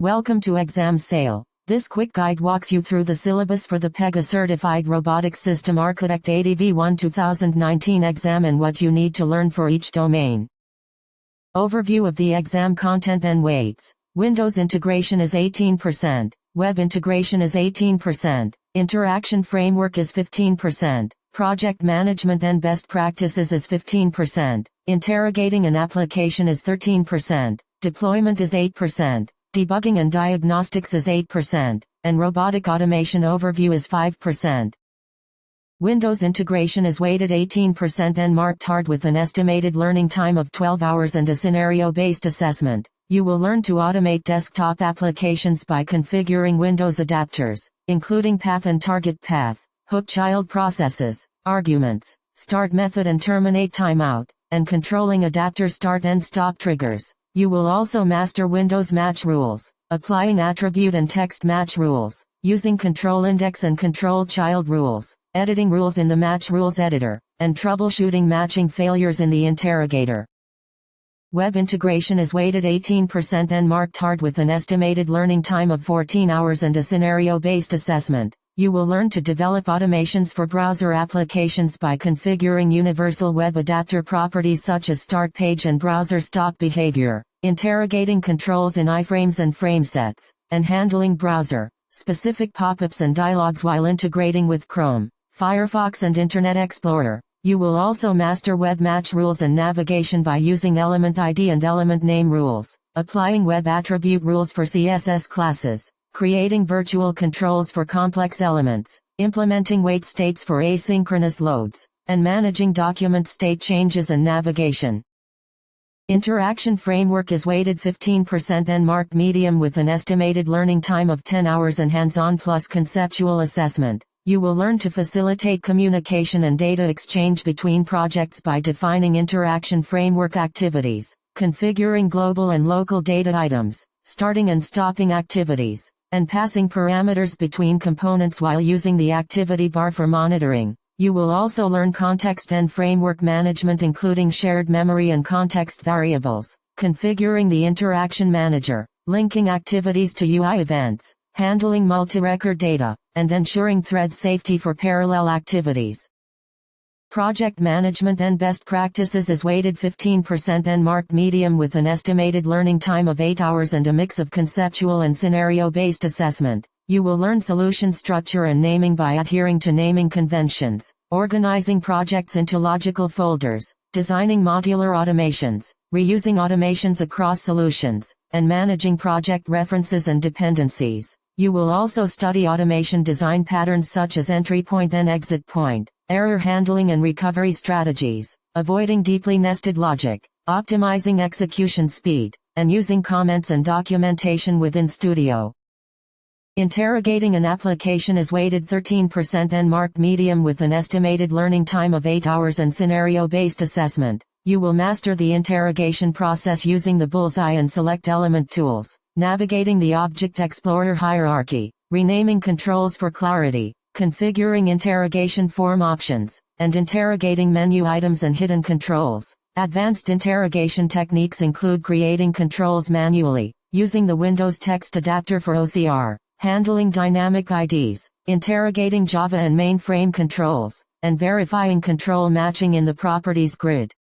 Welcome to Exam Sale. This quick guide walks you through the syllabus for the Pega Certified Robotics System Architect ADV1 2019 exam and what you need to learn for each domain. Overview of the exam content and weights. Windows integration is 18%, web integration is 18%, interaction framework is 15%, project management and best practices is 15%, interrogating an application is 13%, deployment is 8%, debugging and diagnostics is 8%, and robotic automation overview is 5%. Windows integration is weighted 18% and marked hard with an estimated learning time of 12 hours and a scenario-based assessment. You will learn to automate desktop applications by configuring Windows adapters, including path and target path, hook child processes, arguments, start method and terminate timeout, and controlling adapter start and stop triggers. You will also master Windows match rules, applying attribute and text match rules, using control index and control child rules, editing rules in the match rules editor, and troubleshooting matching failures in the interrogator. Web integration is weighted 18% and marked hard with an estimated learning time of 14 hours and a scenario-based assessment. You will learn to develop automations for browser applications by configuring universal web adapter properties such as start page and browser stop behavior, interrogating controls in iframes and framesets, and handling browser-specific pop-ups and dialogues while integrating with Chrome, Firefox and Internet Explorer. You will also master web match rules and navigation by using element ID and element name rules, applying web attribute rules for CSS classes, creating virtual controls for complex elements, implementing wait states for asynchronous loads, and managing document state changes and navigation. Interaction framework is weighted 15% and marked medium with an estimated learning time of 10 hours and hands-on plus conceptual assessment. You will learn to facilitate communication and data exchange between projects by defining interaction framework activities, configuring global and local data items, starting and stopping activities, and passing parameters between components while using the activity bar for monitoring. You will also learn context and framework management including shared memory and context variables, configuring the interaction manager, linking activities to UI events, handling multi-record data, and ensuring thread safety for parallel activities. Project management and best practices is weighted 15% and marked medium with an estimated learning time of 8 hours and a mix of conceptual and scenario-based assessment. You will learn solution structure and naming by adhering to naming conventions, organizing projects into logical folders, designing modular automations, reusing automations across solutions, and managing project references and dependencies. You will also study automation design patterns such as entry point and exit point, error handling and recovery strategies, avoiding deeply nested logic, optimizing execution speed, and using comments and documentation within Studio. Interrogating an application is weighted 13% and marked medium with an estimated learning time of 8 hours and scenario-based assessment. You will master the interrogation process using the bullseye and select element tools, navigating the Object Explorer hierarchy, renaming controls for clarity, configuring interrogation form options, and interrogating menu items and hidden controls. Advanced interrogation techniques include creating controls manually, using the Windows text adapter for OCR, handling dynamic IDs, interrogating Java and mainframe controls, and verifying control matching in the properties grid.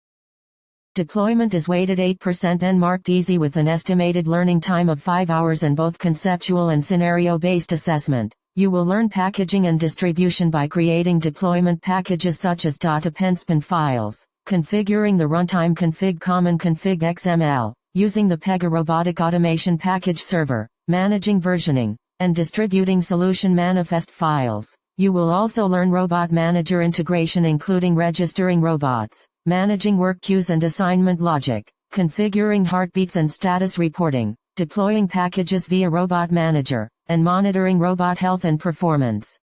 Deployment is weighted 8% and marked easy with an estimated learning time of 5 hours and both conceptual and scenario-based assessment. You will learn packaging and distribution by creating deployment packages such as .append files, configuring the runtime config common config XML, using the Pega Robotic Automation package server, managing versioning, and distributing solution manifest files. You will also learn Robot Manager integration including registering robots, managing work queues and assignment logic, configuring heartbeats and status reporting, deploying packages via Robot Manager, and monitoring robot health and performance.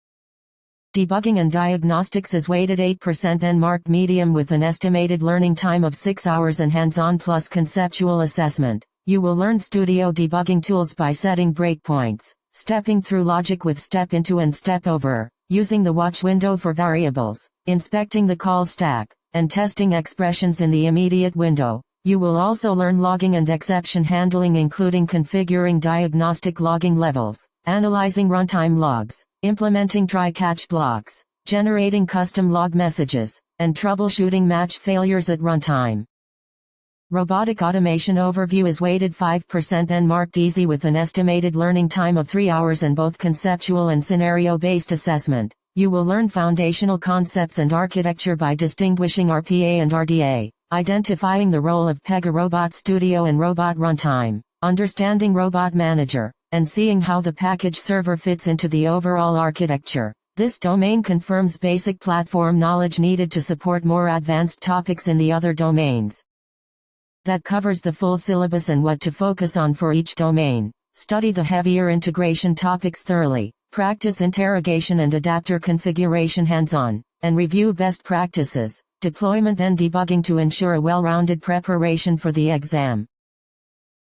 Debugging and diagnostics is weighted 8% and marked medium with an estimated learning time of 6 hours and hands-on plus conceptual assessment. You will learn Studio debugging tools by setting breakpoints, stepping through logic with step into and step over, using the watch window for variables, inspecting the call stack, and testing expressions in the immediate window. You will also learn logging and exception handling, including configuring diagnostic logging levels, analyzing runtime logs, implementing try-catch blocks, generating custom log messages, and troubleshooting match failures at runtime. Robotic Automation Overview is weighted 5% and marked easy with an estimated learning time of 3 hours and both conceptual and scenario-based assessment. You will learn foundational concepts and architecture by distinguishing RPA and RDA, identifying the role of Pega Robot Studio and Robot Runtime, understanding Robot Manager, and seeing how the package server fits into the overall architecture. This domain confirms basic platform knowledge needed to support more advanced topics in the other domains. That covers the full syllabus and what to focus on for each domain. Study the heavier integration topics thoroughly, practice interrogation and adapter configuration hands-on, and review best practices, deployment and debugging to ensure a well-rounded preparation for the exam.